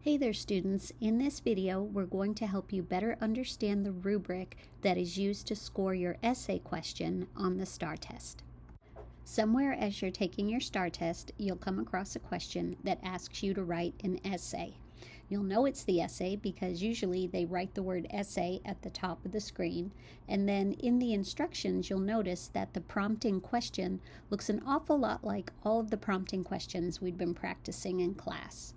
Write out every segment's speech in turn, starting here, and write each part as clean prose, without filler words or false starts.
Hey there students, in this video we're going to help you better understand the rubric that is used to score your essay question on the STAAR test. Somewhere as you're taking your STAAR test, you'll come across a question that asks you to write an essay. You'll know it's the essay because usually they write the word essay at the top of the screen, and then in the instructions you'll notice that the prompting question looks an awful lot like all of the prompting questions we've been practicing in class.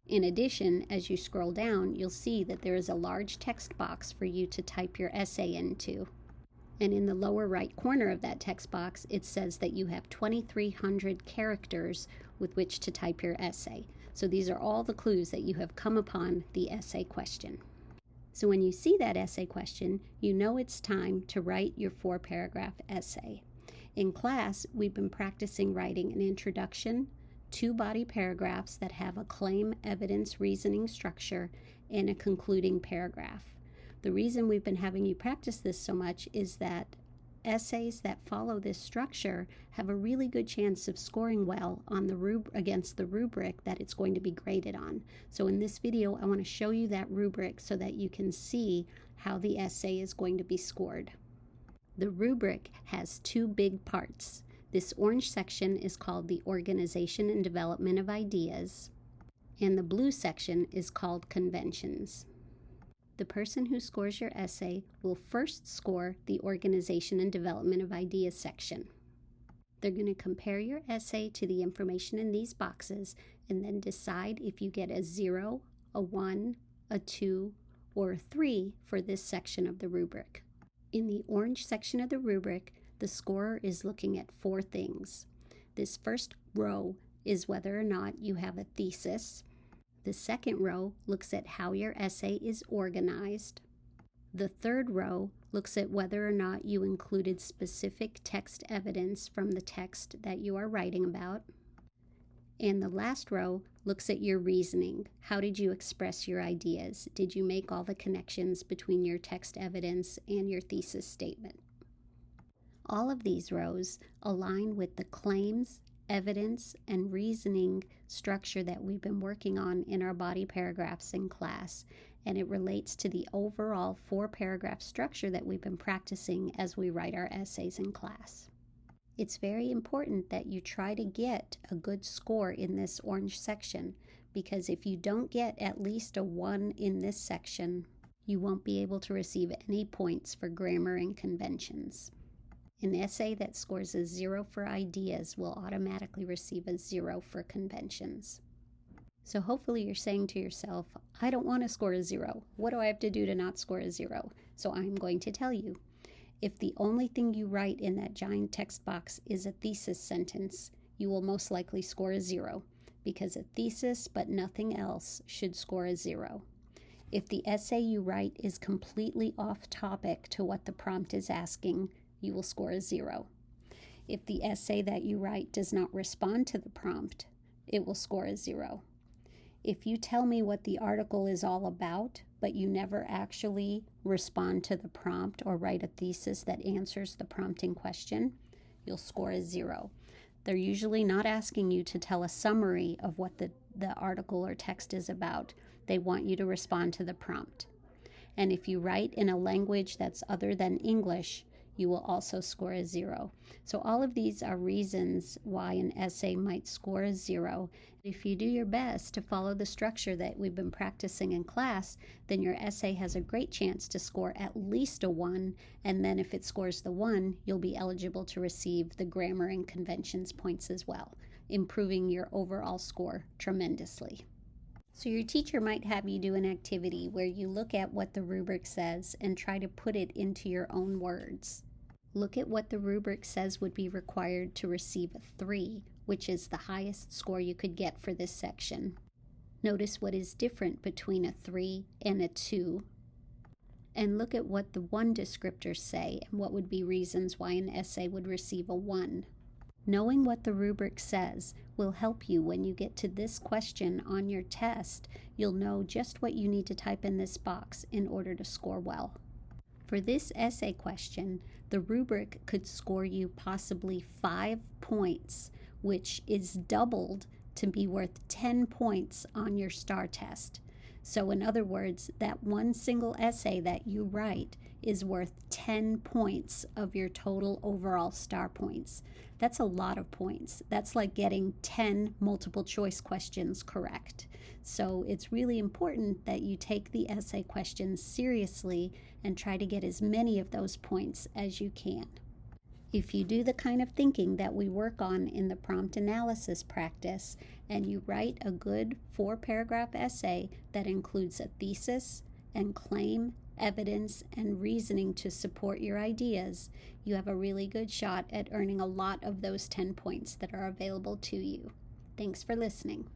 In addition, as you scroll down, you'll see that there is a large text box for you to type your essay into. And in the lower right corner of that text box, it says that you have 2,300 characters with which to type your essay. So these are all the clues that you have come upon the essay question. So when you see that essay question, you know it's time to write your 4-paragraph essay. In class, we've been practicing writing an introduction, 2 body paragraphs that have a claim, evidence, reasoning structure, and a concluding paragraph. The reason we've been having you practice this so much is that essays that follow this structure have a really good chance of scoring well on the against the rubric that it's going to be graded on. So in this video, I want to show you that rubric so that you can see how the essay is going to be scored. The rubric has 2 big parts. This orange section is called the Organization and Development of Ideas, and the blue section is called Conventions. The person who scores your essay will first score the Organization and Development of Ideas section. They're going to compare your essay to the information in these boxes and then decide if you get a 0, a 1, a 2, or a 3 for this section of the rubric. In the orange section of the rubric, the scorer is looking at 4 things. This first row is whether or not you have a thesis. The second row looks at how your essay is organized. The third row looks at whether or not you included specific text evidence from the text that you are writing about. And the last row looks at your reasoning. How did you express your ideas? Did you make all the connections between your text evidence and your thesis statement? All of these rows align with the claims, evidence, and reasoning structure that we've been working on in our body paragraphs in class, and it relates to the overall 4-paragraph structure that we've been practicing as we write our essays in class. It's very important that you try to get a good score in this orange section, because if you don't get at least a 1 in this section, you won't be able to receive any points for grammar and conventions. An essay that scores a 0 for ideas will automatically receive a 0 for conventions. So hopefully you're saying to yourself, I don't want to score a 0. What do I have to do to not score a 0? So I'm going to tell you. If the only thing you write in that giant text box is a thesis sentence, you will most likely score a 0, because a thesis but nothing else should score a 0. If the essay you write is completely off topic to what the prompt is asking, you will score a 0. If the essay that you write does not respond to the prompt, it will score a 0. If you tell me what the article is all about, but you never actually respond to the prompt or write a thesis that answers the prompting question, you'll score a 0. They're usually not asking you to tell a summary of what the article or text is about. They want you to respond to the prompt. And if you write in a language that's other than English, you will also score a 0. So all of these are reasons why an essay might score a 0. If you do your best to follow the structure that we've been practicing in class, then your essay has a great chance to score at least a 1, and then if it scores the 1, you'll be eligible to receive the grammar and conventions points as well, improving your overall score tremendously. So your teacher might have you do an activity where you look at what the rubric says and try to put it into your own words. Look at what the rubric says would be required to receive a 3, which is the highest score you could get for this section. Notice what is different between a 3 and a 2. And look at what the 1 descriptors say and what would be reasons why an essay would receive a 1. Knowing what the rubric says will help you when you get to this question on your test. You'll know just what you need to type in this box in order to score well. For this essay question, the rubric could score you possibly 5 points, which is doubled to be worth 10 points on your STAAR test. So in other words, that one single essay that you write is worth 10 points of your total overall STAAR points. That's a lot of points. That's like getting 10 multiple choice questions correct. So it's really important that you take the essay questions seriously and try to get as many of those points as you can. If you do the kind of thinking that we work on in the prompt analysis practice, and you write a good 4-paragraph essay that includes a thesis and claim, evidence, and reasoning to support your ideas, you have a really good shot at earning a lot of those 10 points that are available to you. Thanks for listening.